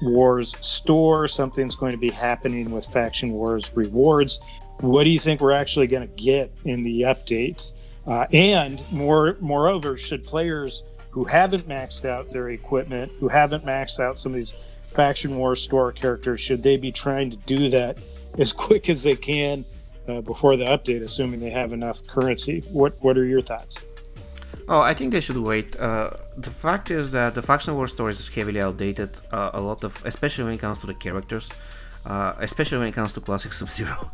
Wars Store. Something's going to be happening with Faction Wars Rewards. What do you think we're actually going to get in the update? And moreover, should players who haven't maxed out their equipment, who haven't maxed out some of these Faction Wars Store characters, should they be trying to do that as quick as they can before the update, assuming they have enough currency? What are your thoughts? Oh, I think they should wait. The fact is that the Faction War Store is heavily outdated. Especially when it comes to the characters, especially when it comes to Classic Sub-Zero.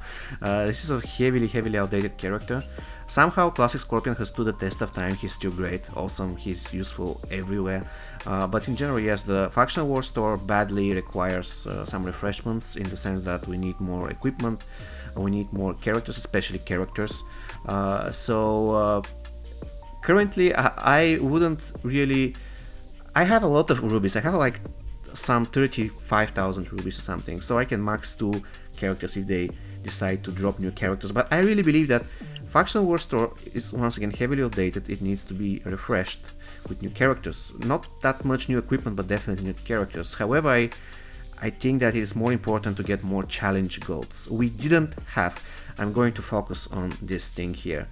This is a heavily outdated character. Somehow Classic Scorpion has stood the test of time. He's still great, awesome, he's useful everywhere. But in general, yes, the Faction War Store badly requires some refreshments, in the sense that we need more equipment, we need more characters, especially characters. Currently, I wouldn't really... I have a lot of rubies. I have like some 35,000 rubies or something, so I can max 2 characters if they decide to drop new characters. But I really believe that Faction War Store is once again heavily outdated. It needs to be refreshed with new characters. Not that much new equipment, but definitely new characters. However, I think that it is more important to get more challenge golds. We didn't have... I'm going to focus on this thing here.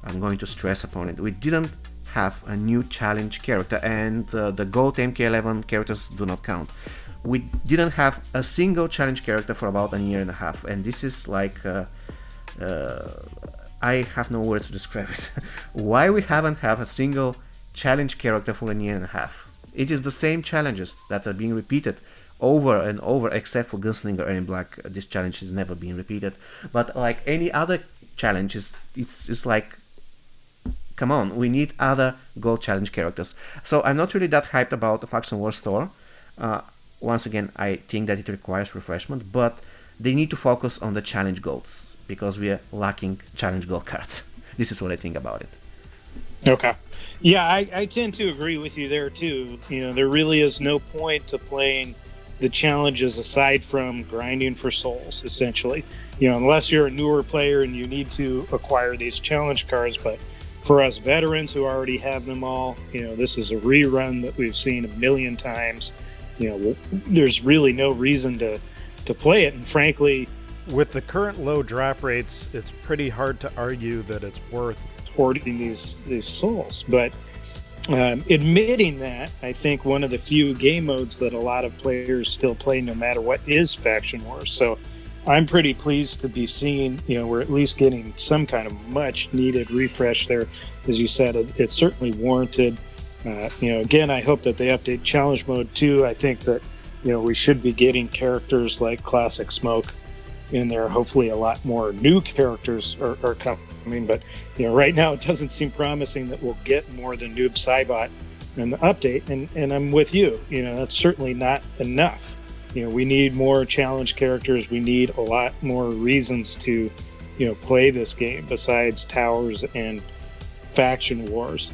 I'm going to stress upon it. We didn't have a new challenge character, and the gold MK11 characters do not count. We didn't have a single challenge character for about a year and a half, and this is like... I have no words to describe it. Why we haven't had a single challenge character for a year and a half? It is the same challenges that are being repeated over and over, except for Gunslinger and Black. This challenge is never being repeated. But like any other challenge, it's like... Come on, we need other gold challenge characters. So I'm not really that hyped about the Faction War Store. Once again, I think that it requires refreshment, but they need to focus on the challenge golds, because we are lacking challenge gold cards. This is what I think about it. Okay. Yeah, I tend to agree with you there too. There really is no point to playing the challenges aside from grinding for souls, essentially. Unless you're a newer player and you need to acquire these challenge cards, but for us veterans who already have them all, this is a rerun that we've seen a million times. There's really no reason to play it. And frankly, with the current low drop rates, it's pretty hard to argue that it's worth hoarding these souls. But admitting that, I think one of the few game modes that a lot of players still play no matter what is Faction Wars. So I'm pretty pleased to be seeing, we're at least getting some kind of much needed refresh there. As you said, it's certainly warranted. Again, I hope that they update challenge mode too. I think that we should be getting characters like Classic Smoke in there. Hopefully a lot more new characters are coming, but right now it doesn't seem promising that we'll get more than Noob Saibot in the update, and I'm with you. That's certainly not enough. We need more challenge characters. We need a lot more reasons to play this game besides towers and faction wars.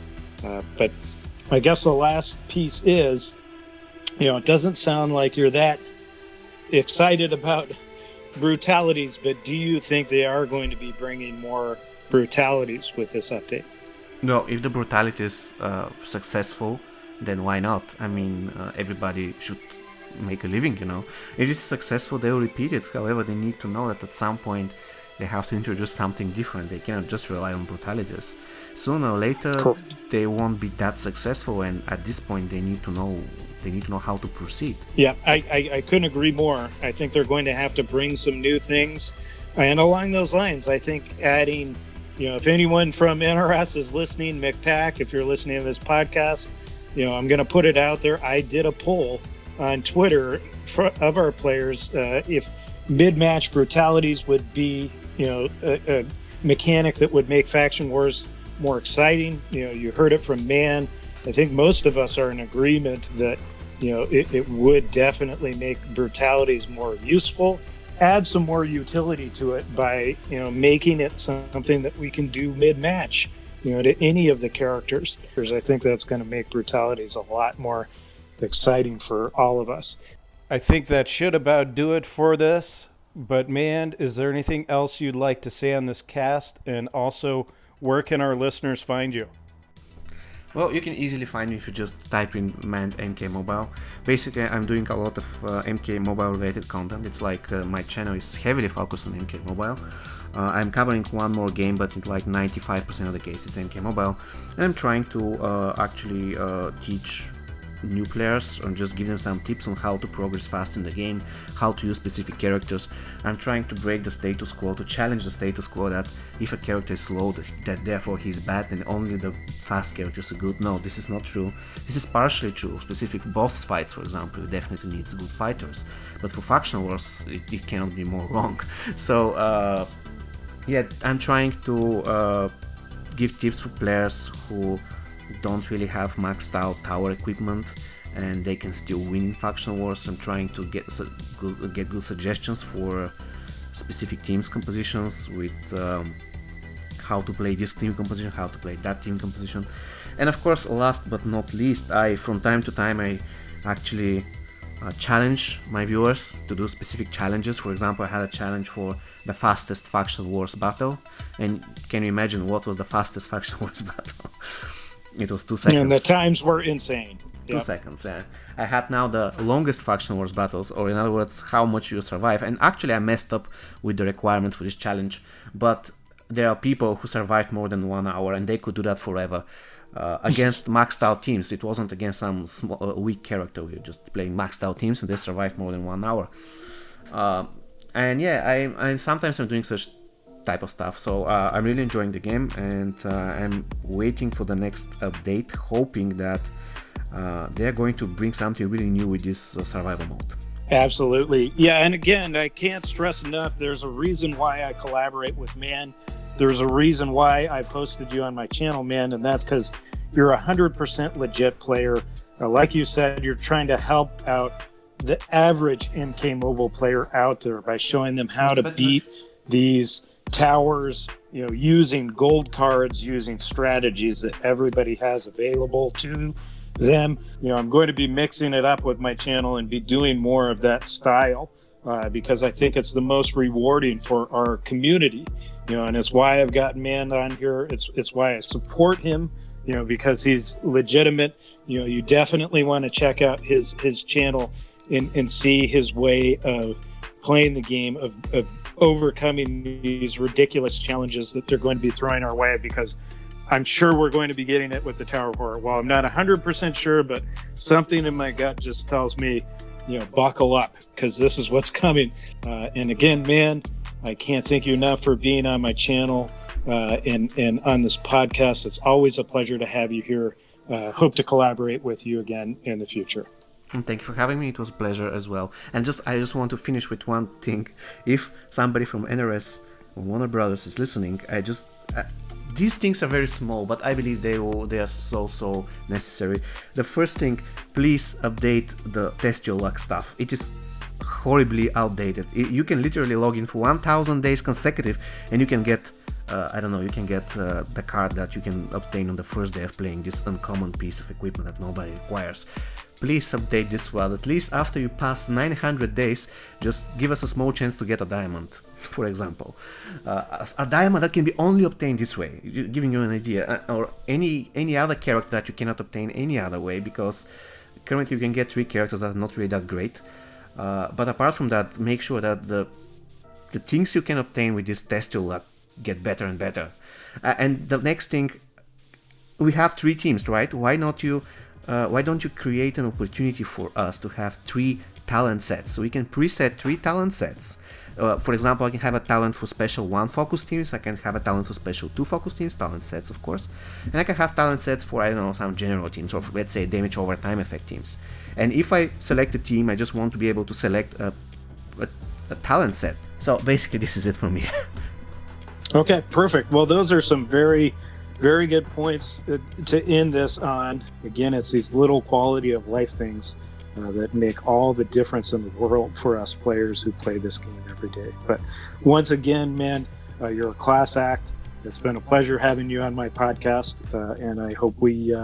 But I guess the last piece is, it doesn't sound like you're that excited about brutalities, but do you think they are going to be bringing more brutalities with this update? No, if the brutality is successful, then why not? I mean, everybody should make a living, If it's successful, they will repeat it. However, they need to know that at some point they have to introduce something different. They cannot just rely on brutalities. Sooner or later, Correct. They won't be that successful, and at this point, they need to know how to proceed. Yeah, I couldn't agree more. I think they're going to have to bring some new things, and along those lines, I think adding, if anyone from NRS is listening, McTack, if you're listening to this podcast, I'm going to put it out there. I did a poll on Twitter of our players if mid-match brutalities would be, a mechanic that would make faction wars more exciting. You heard it from Man. I think most of us are in agreement that, it would definitely make brutalities more useful. Add some more utility to it by, making it something that we can do mid-match, to any of the characters. I think that's going to make brutalities a lot more exciting for all of us. I think that should about do it for this. But man, is there anything else you'd like to say on this cast? And also, where can our listeners find you? Well, you can easily find me if you just type in Manned MK Mobile. Basically, I'm doing a lot of MK Mobile related content. It's like my channel is heavily focused on MK Mobile. I'm covering one more game, but in like 95% of the case it's MK Mobile. And I'm trying to actually teach new players and just give them some tips on how to progress fast in the game, how to use specific characters. I'm trying to break the status quo, to challenge the status quo that if a character is slow, that therefore he's bad and only the fast characters are good. No, this is not true. This is partially true. Specific boss fights, for example, definitely needs good fighters, but for faction wars it cannot be more wrong. So yeah, I'm trying to give tips for players who don't really have maxed out tower equipment and they can still win in faction wars. I'm trying to get good suggestions for specific teams compositions with how to play this team composition, how to play that team composition. And of course, last but not least, from time to time I actually challenge my viewers to do specific challenges. For example, I had a challenge for the fastest faction wars battle, and can you imagine what was the fastest faction wars battle? It was 2 seconds. And the times were insane. 2 seconds, yeah. I had now the longest faction wars battles, or in other words, how much you survive. And actually I messed up with the requirement for this challenge, but there are people who survived more than 1 hour and they could do that forever. Against maxed out teams. It wasn't against some small, weak character. We were just playing maxed out teams and they survived more than 1 hour. And yeah, I'm sometimes I'm doing such type of stuff. So I'm really enjoying the game, and I'm waiting for the next update, hoping that they're going to bring something really new with this survival mode. Absolutely. Yeah, and again, I can't stress enough, there's a reason why I collaborate with Man. There's a reason why I've hosted you on my channel, Man, and that's because you're 100% legit player. Like you said, you're trying to help out the average MK Mobile player out there by showing them how to beat these towers, using gold cards, using strategies that everybody has available to them. I'm going to be mixing it up with my channel and be doing more of that style because I think it's the most rewarding for our community, and it's why I've got Man on here. It's why I support him, because he's legitimate. You definitely want to check out his channel and see his way of playing the game, of overcoming these ridiculous challenges that they're going to be throwing our way, because I'm sure we're going to be getting it with the Tower Horror. Well, I'm not 100% sure, but something in my gut just tells me, buckle up, because this is what's coming. And again, Man, I can't thank you enough for being on my channel and on this podcast. It's always a pleasure to have you here. Hope to collaborate with you again in the future. And thank you for having me. It was a pleasure as well. And I just want to finish with one thing. If somebody from NRS or Warner Brothers is listening, these things are very small, but I believe they are so necessary. The first thing, please update the test your luck stuff. It is horribly outdated. You can literally log in for 1,000 days consecutive, and you can get the card that you can obtain on the first day of playing, this uncommon piece of equipment that nobody requires. Please update this one. At least after you pass 900 days, just give us a small chance to get a diamond, for example. A diamond that can be only obtained this way, giving you an idea, or any other character that you cannot obtain any other way, because currently you can get 3 characters that are not really that great. But apart from that, make sure that the things you can obtain with this test your luck get better and better. And the next thing, we have 3 teams, right? Why don't you create an opportunity for us to have 3 talent sets? So we can preset 3 talent sets. For example, I can have a talent for special 1 focus teams, I can have a talent for special 2 focus teams, talent sets of course, and I can have talent sets for, I don't know, some general teams, or for, let's say, damage over time effect teams. And if I select a team, I just want to be able to select a talent set. So basically this is it for me. Okay, perfect. Well, those are some very, very good points to end this on. Again, it's these little quality of life things that make all the difference in the world for us players who play this game every day. But once again, man, you're a class act. It's been a pleasure having you on my podcast, and I hope we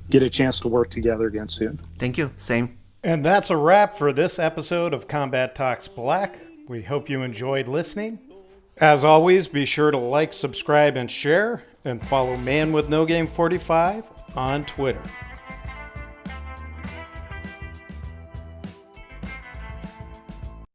get a chance to work together again soon. Thank you. Same. And that's a wrap for this episode of Kombat Talks Black. We hope you enjoyed listening. As always, be sure to like, subscribe, and share, and follow Man with No Game 45 on Twitter.